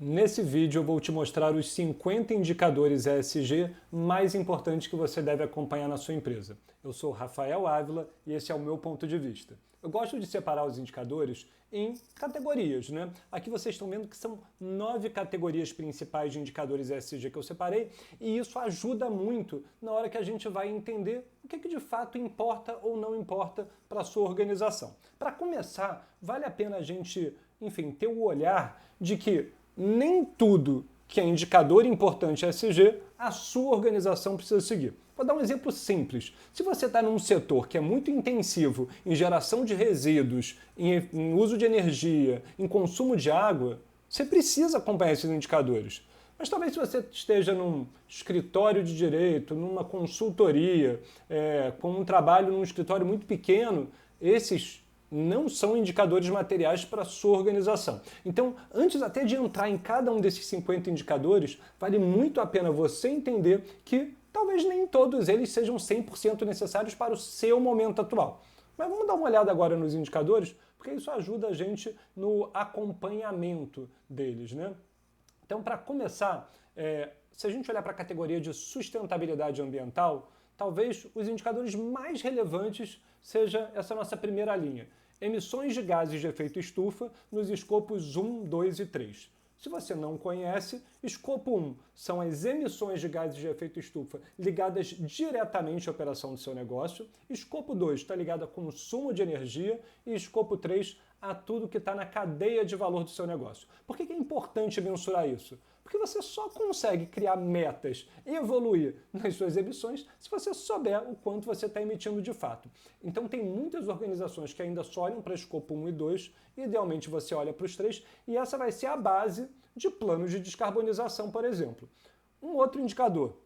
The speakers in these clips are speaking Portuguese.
Nesse vídeo eu vou te mostrar os 50 indicadores ESG mais importantes que você deve acompanhar na sua empresa. Eu sou Rafael Ávila e esse é o meu ponto de vista. Eu gosto de separar os indicadores em categorias, né? Aqui vocês estão vendo que são 9 categorias principais de indicadores ESG que eu separei e isso ajuda muito na hora que a gente vai entender o que de fato importa ou não importa para a sua organização. Para começar, vale a pena a gente, ter o olhar de que nem tudo que é indicador importante ESG, a sua organização precisa seguir. Vou dar um exemplo simples. Se você está num setor que é muito intensivo em geração de resíduos, em uso de energia, em consumo de água, você precisa acompanhar esses indicadores. Mas talvez se você esteja num escritório de direito, numa consultoria, com um trabalho num escritório muito pequeno, esses não são indicadores materiais para a sua organização. Então, antes até de entrar em cada um desses 50 indicadores, vale muito a pena você entender que talvez nem todos eles sejam 100% necessários para o seu momento atual. Mas vamos dar uma olhada agora nos indicadores, porque isso ajuda a gente no acompanhamento deles, né? Então, para começar, se a gente olhar para a categoria de sustentabilidade ambiental, talvez os indicadores mais relevantes seja essa nossa primeira linha. Emissões de gases de efeito estufa nos escopos 1, 2 e 3. Se você não conhece, escopo 1 são as emissões de gases de efeito estufa ligadas diretamente à operação do seu negócio, escopo 2 está ligado a consumo de energia e escopo 3 a tudo que está na cadeia de valor do seu negócio. Por que é importante mensurar isso? Porque você só consegue criar metas e evoluir nas suas emissões se você souber o quanto você está emitindo de fato. Então tem muitas organizações que ainda só olham para escopo 1 e 2, idealmente você olha para os 3, e essa vai ser a base de planos de descarbonização, por exemplo. Um outro indicador,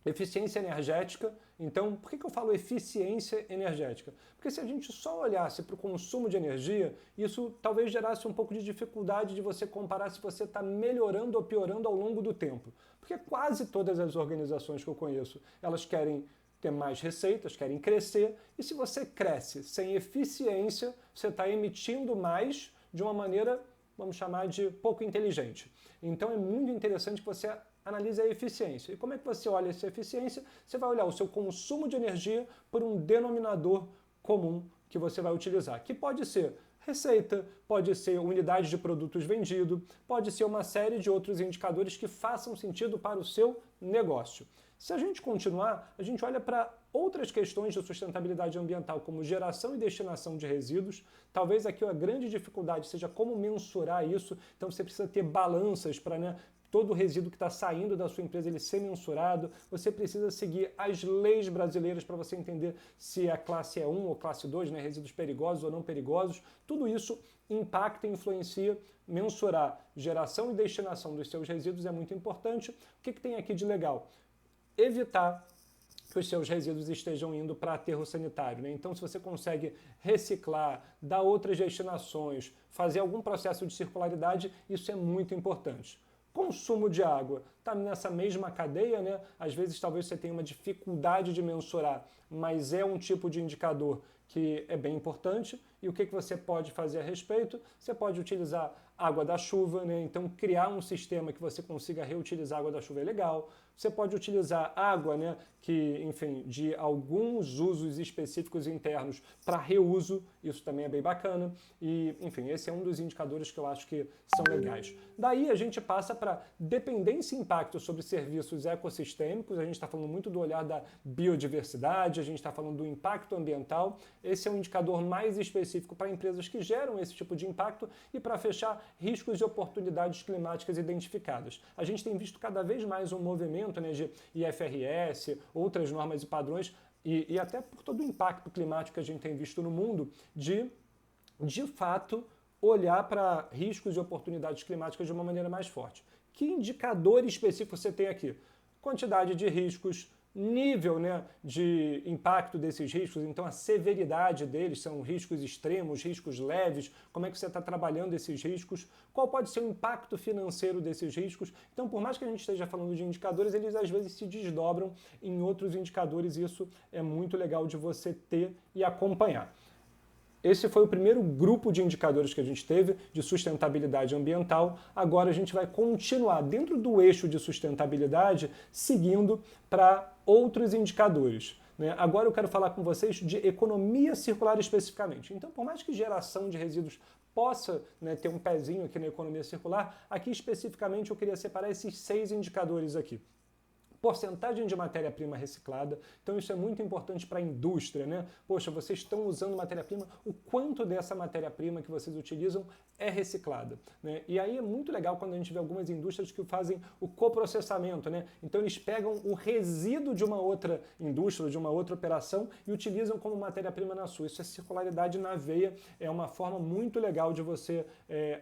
eficiência energética. Então, por que eu falo eficiência energética? Porque se a gente só olhasse para o consumo de energia, isso talvez gerasse um pouco de dificuldade de você comparar se você está melhorando ou piorando ao longo do tempo. Porque quase todas as organizações que eu conheço, elas querem ter mais receitas, querem crescer, e se você cresce sem eficiência, você está emitindo mais de uma maneira, vamos chamar de pouco inteligente. Então é muito interessante que você analise a eficiência. E como é que você olha essa eficiência? Você vai olhar o seu consumo de energia por um denominador comum que você vai utilizar, que pode ser receita, pode ser unidade de produtos vendido, pode ser uma série de outros indicadores que façam sentido para o seu negócio. Se a gente continuar, a gente olha para outras questões de sustentabilidade ambiental, como geração e destinação de resíduos. Talvez aqui a grande dificuldade seja como mensurar isso. Então você precisa ter balanças para, todo o resíduo que está saindo da sua empresa ele ser mensurado. Você precisa seguir as leis brasileiras para você entender se a classe é 1 ou classe 2, resíduos perigosos ou não perigosos. Tudo isso impacta e influencia. Mensurar geração e destinação dos seus resíduos é muito importante. O que tem aqui de legal? Evitar que os seus resíduos estejam indo para aterro sanitário. Então, se você consegue reciclar, dar outras destinações, fazer algum processo de circularidade, isso é muito importante. Consumo de água está nessa mesma cadeia, Às vezes talvez você tenha uma dificuldade de mensurar, mas é um tipo de indicador que é bem importante. E o que você pode fazer a respeito? Você pode utilizar água da chuva, Então criar um sistema que você consiga reutilizar água da chuva é legal. Você pode utilizar água, de alguns usos específicos internos para reuso, isso também é bem bacana. E, esse é um dos indicadores que eu acho que são legais. Daí a gente passa para dependência e impacto sobre serviços ecossistêmicos. A gente está falando muito do olhar da biodiversidade, a gente está falando do impacto ambiental. Esse é um indicador mais específico para empresas que geram esse tipo de impacto e para fechar riscos e oportunidades climáticas identificadas. A gente tem visto cada vez mais um movimento de IFRS, outras normas e padrões, e até por todo o impacto climático que a gente tem visto no mundo, de fato, olhar para riscos e oportunidades climáticas de uma maneira mais forte. Que indicador específico você tem aqui? Quantidade de riscos, nível de impacto desses riscos, então a severidade deles, são riscos extremos, riscos leves, como é que você está trabalhando esses riscos, qual pode ser o impacto financeiro desses riscos. Então, por mais que a gente esteja falando de indicadores, eles às vezes se desdobram em outros indicadores e isso é muito legal de você ter e acompanhar. esse foi o primeiro grupo de indicadores que a gente teve de sustentabilidade ambiental. Agora a gente vai continuar dentro do eixo de sustentabilidade, seguindo para outros indicadores. Agora eu quero falar com vocês de economia circular especificamente. Então, por mais que geração de resíduos possa ter um pezinho aqui na economia circular, aqui especificamente eu queria separar esses 6 indicadores aqui. Porcentagem de matéria-prima reciclada, então isso é muito importante para a indústria, né? Poxa, vocês estão usando matéria-prima, o quanto dessa matéria-prima que vocês utilizam é reciclada, né? E aí é muito legal quando a gente vê algumas indústrias que fazem o coprocessamento, né? Então eles pegam o resíduo de uma outra indústria, de uma outra operação e utilizam como matéria-prima na sua. Isso é circularidade na veia, é uma forma muito legal de você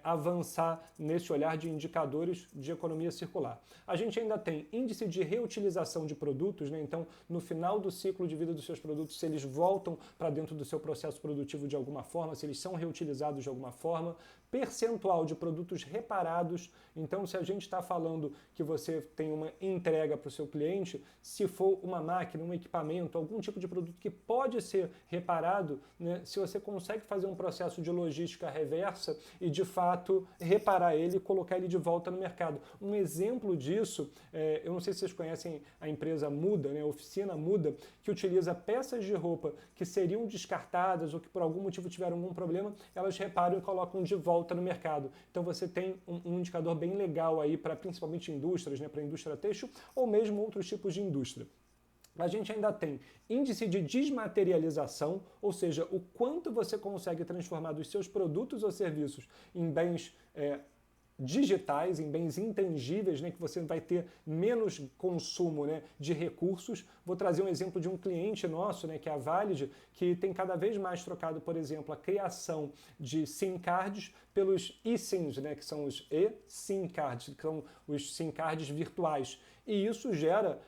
avançar nesse olhar de indicadores de economia circular. A gente ainda tem índice de reutilização de produtos, né? Então, no final do ciclo de vida dos seus produtos, se eles voltam para dentro do seu processo produtivo de alguma forma, se eles são reutilizados de alguma forma, percentual de produtos reparados. Então, se a gente está falando que você tem uma entrega para o seu cliente, se for uma máquina, um equipamento, algum tipo de produto que pode ser reparado, né? Se você consegue fazer um processo de logística reversa e, de fato, reparar ele e colocar ele de volta no mercado. Um exemplo disso, eu não sei se vocês conhecem a empresa Muda, né? A oficina Muda, que utiliza peças de roupa que seriam descartadas ou que por algum motivo tiveram algum problema, elas reparam e colocam de volta no mercado. Então você tem um indicador bem legal aí para principalmente indústrias, né? Para a indústria têxtil ou mesmo outros tipos de indústria. A gente ainda tem índice de desmaterialização, ou seja, o quanto você consegue transformar dos seus produtos ou serviços em bens digitais, em bens intangíveis, né, que você vai ter menos consumo, né, de recursos. Vou trazer um exemplo de um cliente nosso, né, que é a Valid, que tem cada vez mais trocado, por exemplo, a criação de SIM cards pelos eSIMs, né, que são os eSIM cards, que são os SIM cards virtuais. E isso gera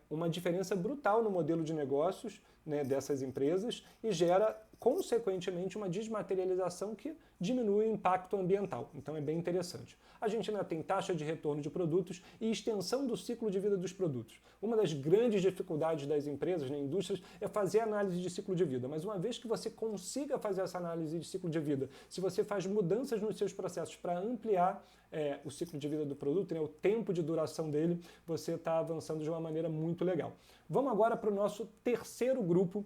uma diferença brutal no modelo de negócios, né, dessas empresas e gera, consequentemente, uma desmaterialização que diminui o impacto ambiental. Então é bem interessante. A gente ainda tem taxa de retorno de produtos e extensão do ciclo de vida dos produtos. Uma das grandes dificuldades das empresas, né, indústrias, é fazer análise de ciclo de vida. Mas uma vez que você consiga fazer essa análise de ciclo de vida, se você faz mudanças nos seus processos para ampliar o ciclo de vida do produto, né, o tempo de duração dele, você está avançando de uma maneira muito legal. Vamos agora para o nosso terceiro grupo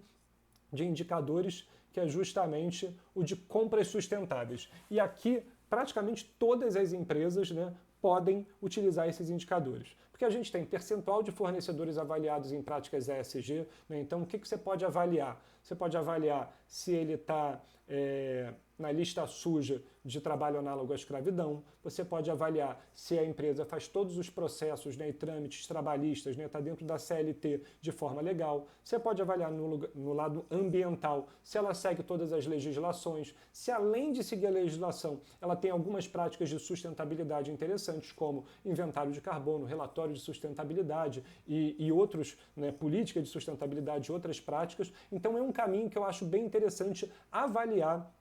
de indicadores, que é justamente o de compras sustentáveis. E aqui, praticamente todas as empresas, né, podem utilizar esses indicadores. Porque a gente tem percentual de fornecedores avaliados em práticas ESG, né? Então o que você pode avaliar? Você pode avaliar se ele está na lista suja de trabalho análogo à escravidão, você pode avaliar se a empresa faz todos os processos, né, e trâmites trabalhistas, né, está dentro da CLT de forma legal, você pode avaliar no lado ambiental se ela segue todas as legislações, se além de seguir a legislação, ela tem algumas práticas de sustentabilidade interessantes, como inventário de carbono, relatório de sustentabilidade e outros, né, política de sustentabilidade e outras práticas. Então é um caminho que eu acho bem interessante avaliar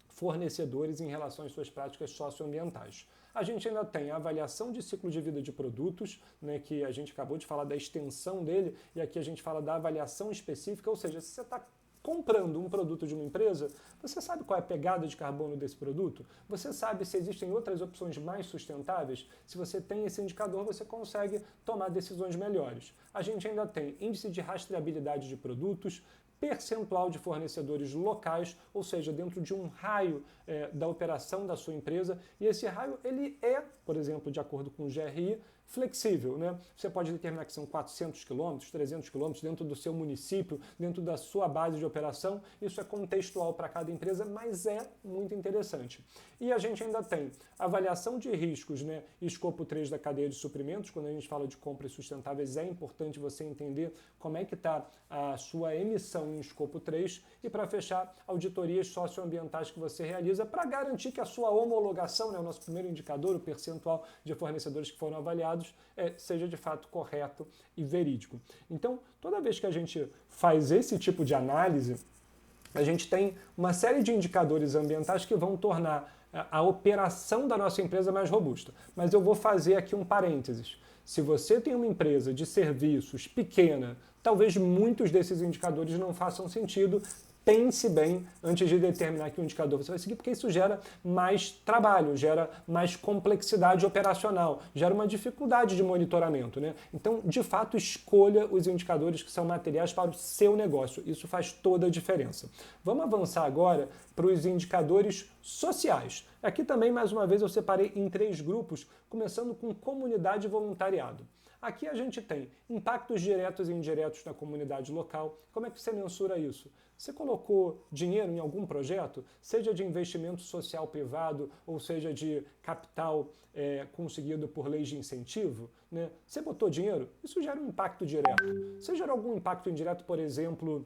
fornecedores em relação às suas práticas socioambientais. A gente ainda tem a avaliação de ciclo de vida de produtos, né, que a gente acabou de falar da extensão dele, e aqui a gente fala da avaliação específica, ou seja, se você está comprando um produto de uma empresa, você sabe qual é a pegada de carbono desse produto? Você sabe se existem outras opções mais sustentáveis? Se você tem esse indicador, você consegue tomar decisões melhores. A gente ainda tem índice de rastreabilidade de produtos, percentual de fornecedores locais, ou seja, dentro de um raio da operação da sua empresa, e esse raio ele é, por exemplo, de acordo com o GRI, flexível, né? Você pode determinar que são 400 quilômetros, 300 quilômetros dentro do seu município, dentro da sua base de operação. Isso é contextual para cada empresa, mas é muito interessante. E a gente ainda tem avaliação de riscos, né? Escopo 3 da cadeia de suprimentos. Quando a gente fala de compras sustentáveis, é importante você entender como é que está a sua emissão em escopo 3 e, para fechar, auditorias socioambientais que você realiza para garantir que a sua homologação, né, o nosso primeiro indicador, o percentual de fornecedores que foram avaliados, seja de fato correto e verídico. Então, toda vez que a gente faz esse tipo de análise, a gente tem uma série de indicadores ambientais que vão tornar a operação da nossa empresa mais robusta. Mas eu vou fazer aqui um parênteses. Se você tem uma empresa de serviços pequena, talvez muitos desses indicadores não façam sentido, pense bem antes de determinar que indicador você vai seguir, porque isso gera mais trabalho, gera mais complexidade operacional, gera uma dificuldade de monitoramento, né? Então, de fato, escolha os indicadores que são materiais para o seu negócio. Isso faz toda a diferença. Vamos avançar agora para os indicadores sociais. Aqui também, mais uma vez, eu separei em 3 grupos, começando com comunidade e voluntariado. Aqui a gente tem impactos diretos e indiretos na comunidade local. Como é que você mensura isso? Você colocou dinheiro em algum projeto, seja de investimento social privado ou seja de capital conseguido por leis de incentivo, né? Você botou dinheiro? Isso gera um impacto direto. Você gerou algum impacto indireto, por exemplo,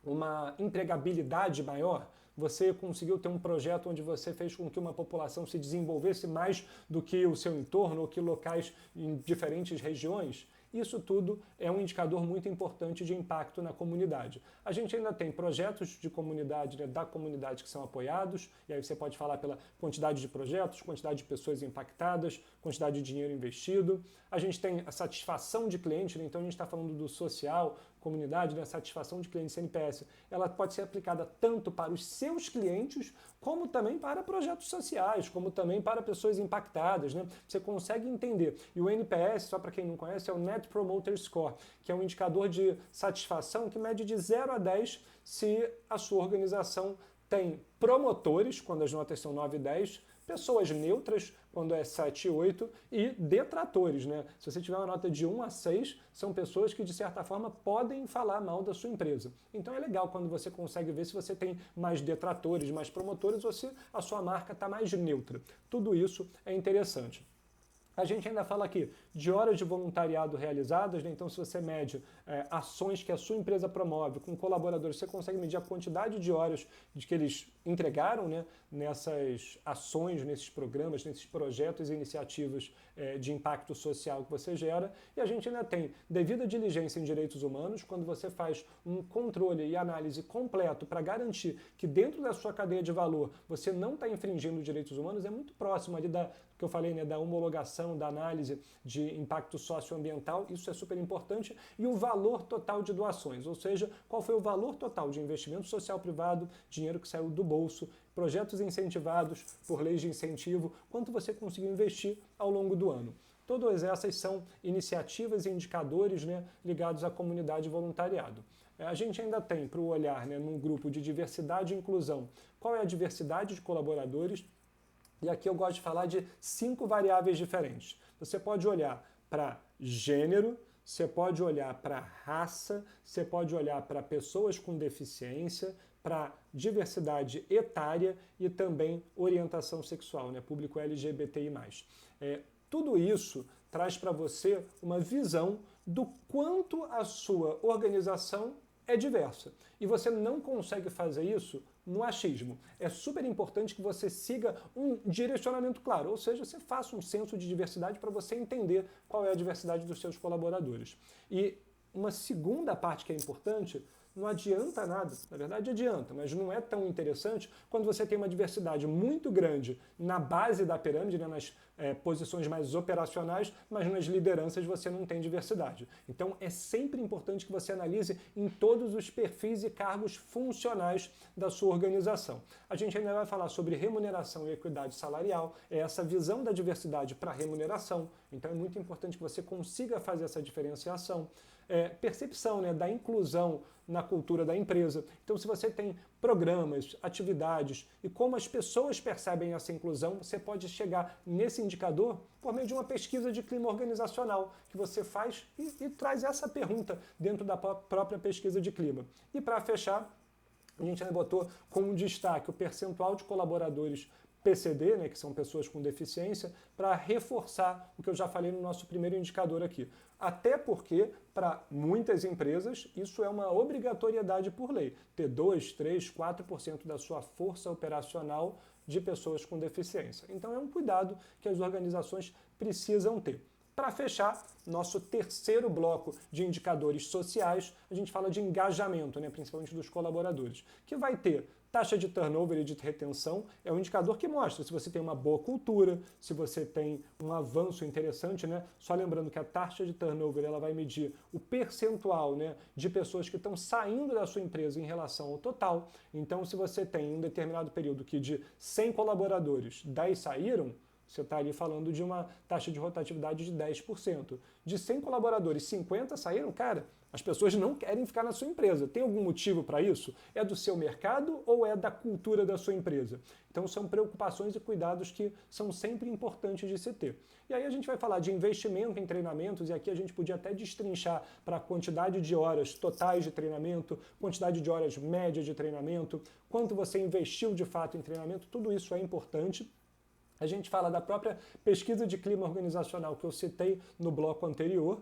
uma empregabilidade maior? Você conseguiu ter um projeto onde você fez com que uma população se desenvolvesse mais do que o seu entorno ou que locais em diferentes regiões? Isso tudo é um indicador muito importante de impacto na comunidade. A gente ainda tem projetos de comunidade, né, da comunidade que são apoiados, e aí você pode falar pela quantidade de projetos, quantidade de pessoas impactadas, quantidade de dinheiro investido. A gente tem a satisfação de cliente, né, então a gente está falando do social, comunidade, né, satisfação de cliente CNPS. Ela pode ser aplicada tanto para os seus clientes, como também para projetos sociais, como também para pessoas impactadas, né? Você consegue entender. E o NPS, só para quem não conhece, é o Net Promoter Score, que é um indicador de satisfação que mede de 0 a 10 se a sua organização tem promotores, quando as notas são 9 e 10, pessoas neutras, quando é 7 e 8, e detratores, né? Se você tiver uma nota de 1 a 6, são pessoas que, de certa forma, podem falar mal da sua empresa. Então é legal quando você consegue ver se você tem mais detratores, mais promotores, ou se a sua marca está mais neutra. Tudo isso é interessante. A gente ainda fala aqui de horas de voluntariado realizadas, né? Então se você mede ações que a sua empresa promove com colaboradores, você consegue medir a quantidade de horas de que eles entregaram, né, nessas ações, nesses programas, nesses projetos e iniciativas de impacto social que você gera. E a gente ainda tem devida diligência em direitos humanos, quando você faz um controle e análise completo para garantir que dentro da sua cadeia de valor você não está infringindo direitos humanos, é muito próximo ali da que eu falei, né, da homologação, da análise de impacto socioambiental. Isso é super importante. E o valor total de doações, ou seja, qual foi o valor total de investimento social privado, dinheiro que saiu do bolso, projetos incentivados por leis de incentivo, quanto você conseguiu investir ao longo do ano. Todas essas são iniciativas e indicadores, né, ligados à comunidade e voluntariado. A gente ainda tem para o olhar, né, num grupo de diversidade e inclusão, qual é a diversidade de colaboradores. E aqui eu gosto de falar de 5 variáveis diferentes. Você pode olhar para gênero, você pode olhar para raça, você pode olhar para pessoas com deficiência, para diversidade etária e também orientação sexual, né? Público LGBTI+. Tudo isso traz para você uma visão do quanto a sua organização é diversa. E você não consegue fazer isso no achismo. É super importante que você siga um direcionamento claro, ou seja, você faça um censo de diversidade para você entender qual é a diversidade dos seus colaboradores. E uma segunda parte que é importante, não adianta nada, na verdade adianta, mas não é tão interessante quando você tem uma diversidade muito grande na base da pirâmide, né, nas posições mais operacionais, mas nas lideranças você não tem diversidade. Então é sempre importante que você analise em todos os perfis e cargos funcionais da sua organização. A gente ainda vai falar sobre remuneração e equidade salarial, é essa visão da diversidade para remuneração, então é muito importante que você consiga fazer essa diferenciação. Percepção, né, da inclusão na cultura da empresa. Então, se você tem programas, atividades e como as pessoas percebem essa inclusão, você pode chegar nesse indicador por meio de uma pesquisa de clima organizacional que você faz e traz essa pergunta dentro da própria pesquisa de clima. E para fechar, a gente ainda botou como destaque o percentual de colaboradores PCD, né, que são pessoas com deficiência, para reforçar o que eu já falei no nosso primeiro indicador aqui. Até porque, para muitas empresas, isso é uma obrigatoriedade por lei, ter 2, 3, 4% da sua força operacional de pessoas com deficiência. Então é um cuidado que as organizações precisam ter. Para fechar, nosso terceiro bloco de indicadores sociais, a gente fala de engajamento, né, principalmente dos colaboradores, que vai ter Taxa de turnover e de retenção é um indicador que mostra se você tem uma boa cultura, se você tem um avanço interessante, né? Só lembrando que a taxa de turnover ela vai medir o percentual, né, de pessoas que estão saindo da sua empresa em relação ao total. Então, se você tem um determinado período que de 100 colaboradores, 10 saíram, você está ali falando de uma taxa de rotatividade de 10%. De 100 colaboradores, 50 saíram, cara, as pessoas não querem ficar na sua empresa. Tem algum motivo para isso? É do seu mercado ou é da cultura da sua empresa? Então são preocupações e cuidados que são sempre importantes de se ter. E aí a gente vai falar de investimento em treinamentos, e aqui a gente podia até destrinchar para a quantidade de horas totais de treinamento, quantidade de horas média de treinamento, quanto você investiu de fato em treinamento, tudo isso é importante. A gente fala da própria pesquisa de clima organizacional que eu citei no bloco anterior,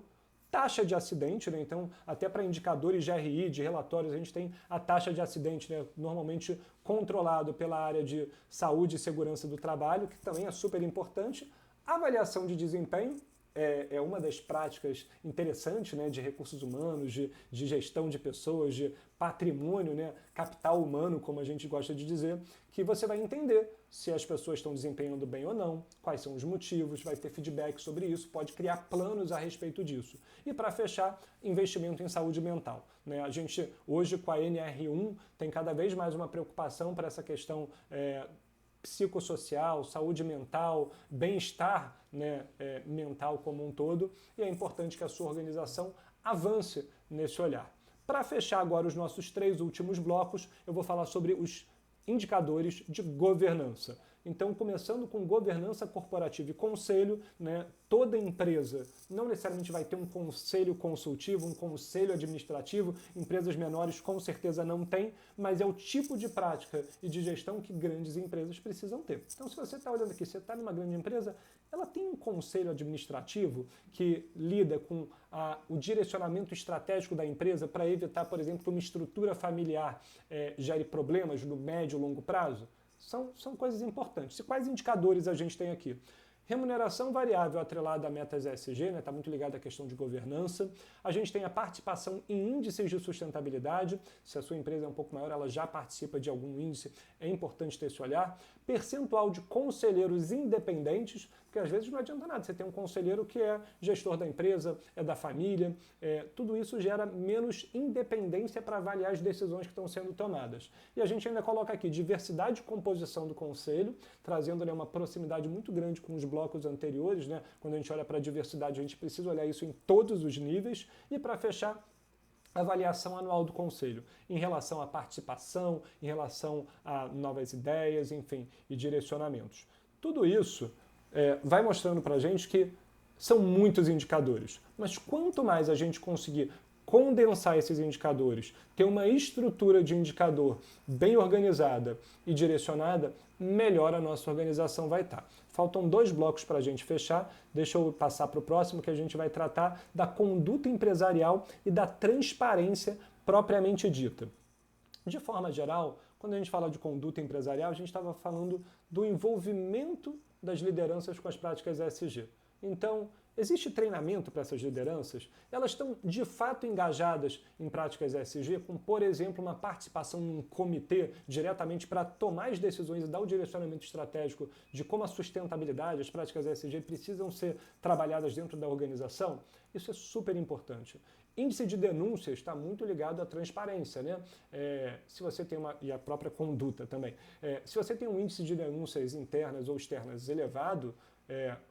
taxa de acidente, né? Então até para indicadores de RI, de relatórios, a gente tem a taxa de acidente, né, normalmente controlado pela área de saúde e segurança do trabalho, que também é super importante. Avaliação de desempenho é uma das práticas interessantes, né, de recursos humanos, de gestão de pessoas, de patrimônio, né, capital humano, como a gente gosta de dizer, que você vai entender se as pessoas estão desempenhando bem ou não, quais são os motivos, vai ter feedback sobre isso, pode criar planos a respeito disso. E para fechar, investimento em saúde mental, né? A gente hoje com a NR1 tem cada vez mais uma preocupação para essa questão psicossocial, saúde mental, bem-estar, né, mental como um todo, e é importante que a sua organização avance nesse olhar. Para fechar agora os nossos 3 últimos blocos, eu vou falar sobre os indicadores de governança. Então, começando com governança corporativa e conselho, né, toda empresa não necessariamente vai ter um conselho consultivo, um conselho administrativo, empresas menores com certeza não tem, mas é o tipo de prática e de gestão que grandes empresas precisam ter. Então, se você está olhando aqui, você está numa grande empresa, ela tem um conselho administrativo que lida com o direcionamento estratégico da empresa para evitar, por exemplo, que uma estrutura familiar gere problemas no médio e longo prazo? São coisas importantes. E quais indicadores a gente tem aqui? Remuneração variável atrelada a metas ESG, né, está muito ligada à questão de governança. A gente tem a participação em índices de sustentabilidade. Se a sua empresa é um pouco maior, ela já participa de algum índice, é importante ter esse olhar. Percentual de conselheiros independentes, porque às vezes não adianta nada. Você tem um conselheiro que é gestor da empresa, é da família, tudo isso gera menos independência para avaliar as decisões que estão sendo tomadas. E a gente ainda coloca aqui diversidade de composição do conselho, trazendo, né, uma proximidade muito grande com os blocos anteriores, né? Quando a gente olha para a diversidade, a gente precisa olhar isso em todos os níveis. E para fechar, avaliação anual do conselho, em relação à participação, em relação a novas ideias, enfim, e direcionamentos. Tudo isso vai mostrando para a gente que são muitos indicadores, mas quanto mais a gente conseguir condensar esses indicadores, ter uma estrutura de indicador bem organizada e direcionada, melhor a nossa organização vai estar. Faltam 2 blocos para a gente fechar, deixa eu passar para o próximo, que a gente vai tratar da conduta empresarial e da transparência propriamente dita. De forma geral, quando a gente fala de conduta empresarial, a gente estava falando do envolvimento das lideranças com as práticas ESG. Então, existe treinamento para essas lideranças? Elas estão de fato engajadas em práticas ESG, com, por exemplo, uma participação num comitê diretamente para tomar as decisões e dar o direcionamento estratégico de como a sustentabilidade, as práticas ESG precisam ser trabalhadas dentro da organização? Isso é super importante. Índice de denúncias está muito ligado à transparência, né? Se você tem e a própria conduta também. Se você tem um índice de denúncias internas ou externas elevado,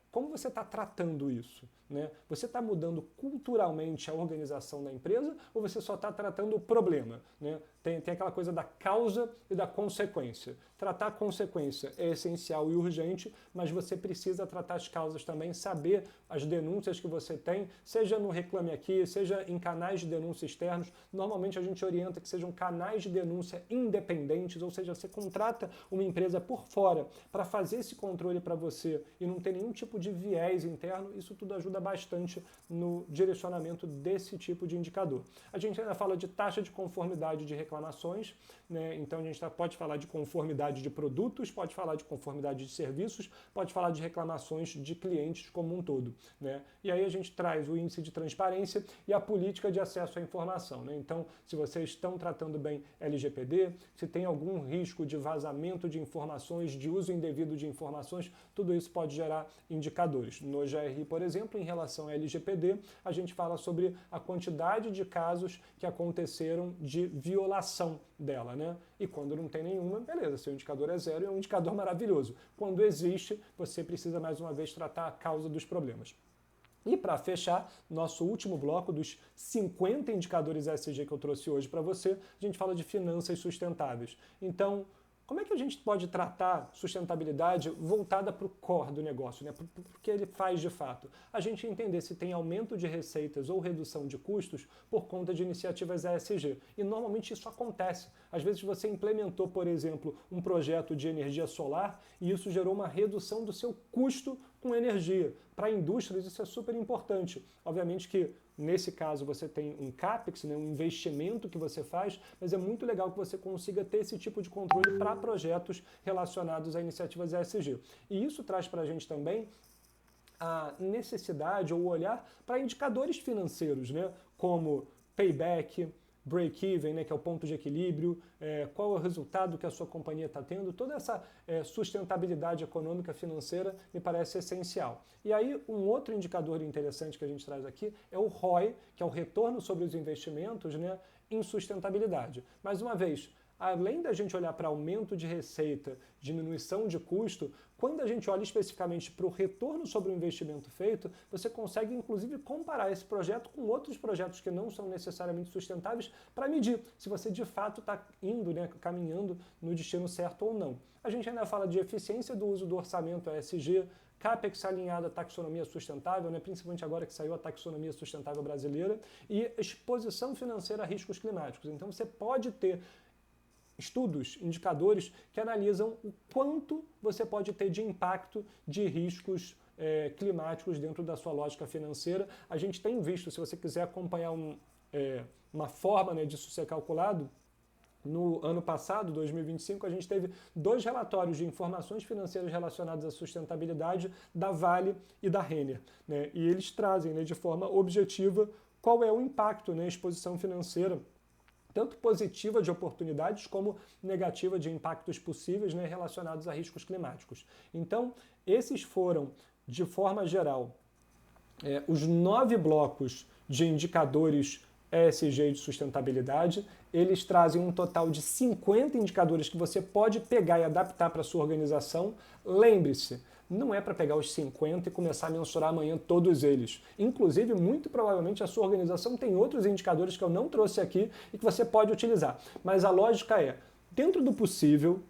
como você está tratando isso? Né? Você está mudando culturalmente a organização da empresa ou você só está tratando o problema? Né? Tem aquela coisa da causa e da consequência. Tratar a consequência é essencial e urgente, mas você precisa tratar as causas também, saber as denúncias que você tem, seja no Reclame Aqui, seja em canais de denúncia externos. Normalmente a gente orienta que sejam canais de denúncia independentes, ou seja, você contrata uma empresa por fora para fazer esse controle para você e não ter nenhum tipo de viés interno. Isso tudo ajuda bastante no direcionamento desse tipo de indicador. A gente ainda fala de taxa de conformidade de reclamações, né? Então a gente pode falar de conformidade de produtos, pode falar de conformidade de serviços, pode falar de reclamações de clientes como um todo, né? E aí a gente traz o índice de transparência e a política de acesso à informação, né? Então, se vocês estão tratando bem LGPD, se tem algum risco de vazamento de informações, de uso indevido de informações, tudo isso pode gerar indicadores. No GRI, por exemplo, em relação à LGPD, a gente fala sobre a quantidade de casos que aconteceram de violação dela, né? E quando não tem nenhuma, beleza, seu indicador é zero, é um indicador maravilhoso. Quando existe, você precisa mais uma vez tratar a causa dos problemas. E para fechar, nosso último bloco dos 50 indicadores ESG que eu trouxe hoje para você, a gente fala de finanças sustentáveis. Então, como é que a gente pode tratar sustentabilidade voltada para o core do negócio, né? Para o que ele faz de fato? A gente entender se tem aumento de receitas ou redução de custos por conta de iniciativas ESG. E normalmente isso acontece. Às vezes você implementou, por exemplo, um projeto de energia solar e isso gerou uma redução do seu custo com energia. Para indústrias isso é super importante. Obviamente que nesse caso você tem um CAPEX, né, um investimento que você faz, mas é muito legal que você consiga ter esse tipo de controle para projetos relacionados a iniciativas ESG. E isso traz para a gente também a necessidade ou olhar para indicadores financeiros, né, como payback, break-even, né, que é o ponto de equilíbrio, qual é o resultado que a sua companhia está tendo, toda essa sustentabilidade econômica financeira me parece essencial. E aí um outro indicador interessante que a gente traz aqui é o ROI, que é o retorno sobre os investimentos, né, em sustentabilidade. Mais uma vez, além da gente olhar para aumento de receita, diminuição de custo, quando a gente olha especificamente para o retorno sobre o investimento feito, você consegue inclusive comparar esse projeto com outros projetos que não são necessariamente sustentáveis para medir se você de fato está indo, né, caminhando no destino certo ou não. A gente ainda fala de eficiência do uso do orçamento ESG, CAPEX alinhado à taxonomia sustentável, né, principalmente agora que saiu a taxonomia sustentável brasileira, e exposição financeira a riscos climáticos. Então você pode ter estudos, indicadores que analisam o quanto você pode ter de impacto de riscos climáticos dentro da sua lógica financeira. A gente tem visto, se você quiser acompanhar uma forma, né, disso ser calculado, no ano passado, 2025, a gente teve 2 relatórios de informações financeiras relacionadas à sustentabilidade da Vale e da Renner, né, e eles trazem, né, de forma objetiva qual é o impacto, né, exposição financeira tanto positiva de oportunidades como negativa de impactos possíveis, né, relacionados a riscos climáticos. Então, esses foram, de forma geral, os 9 blocos de indicadores ESG de sustentabilidade. Eles trazem um total de 50 indicadores que você pode pegar e adaptar para a sua organização. Lembre-se, não é para pegar os 50 e começar a mensurar amanhã todos eles. Inclusive, muito provavelmente a sua organização tem outros indicadores que eu não trouxe aqui e que você pode utilizar. Mas a lógica é, dentro do possível,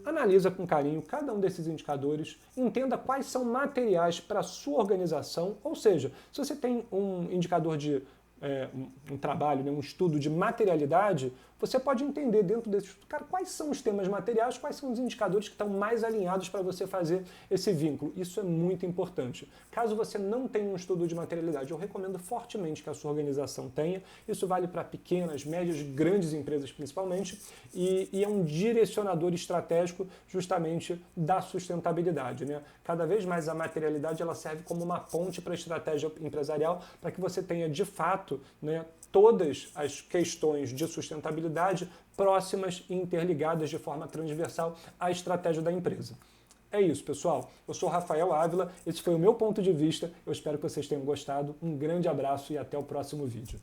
analisa com carinho cada um desses indicadores, entenda quais são materiais para a sua organização, ou seja, se você tem um indicador de um trabalho, né, um estudo de materialidade, você pode entender dentro desse estudo, cara, quais são os temas materiais, quais são os indicadores que estão mais alinhados para você fazer esse vínculo. Isso é muito importante. Caso você não tenha um estudo de materialidade, eu recomendo fortemente que a sua organização tenha. Isso vale para pequenas, médias, grandes empresas principalmente, e é um direcionador estratégico justamente da sustentabilidade, né? Cada vez mais a materialidade ela serve como uma ponte para a estratégia empresarial, para que você tenha de fato, né, todas as questões de sustentabilidade próximas e interligadas de forma transversal à estratégia da empresa. É isso, pessoal. Eu sou Rafael Ávila, esse foi o meu ponto de vista. Eu espero que vocês tenham gostado. Um grande abraço e até o próximo vídeo.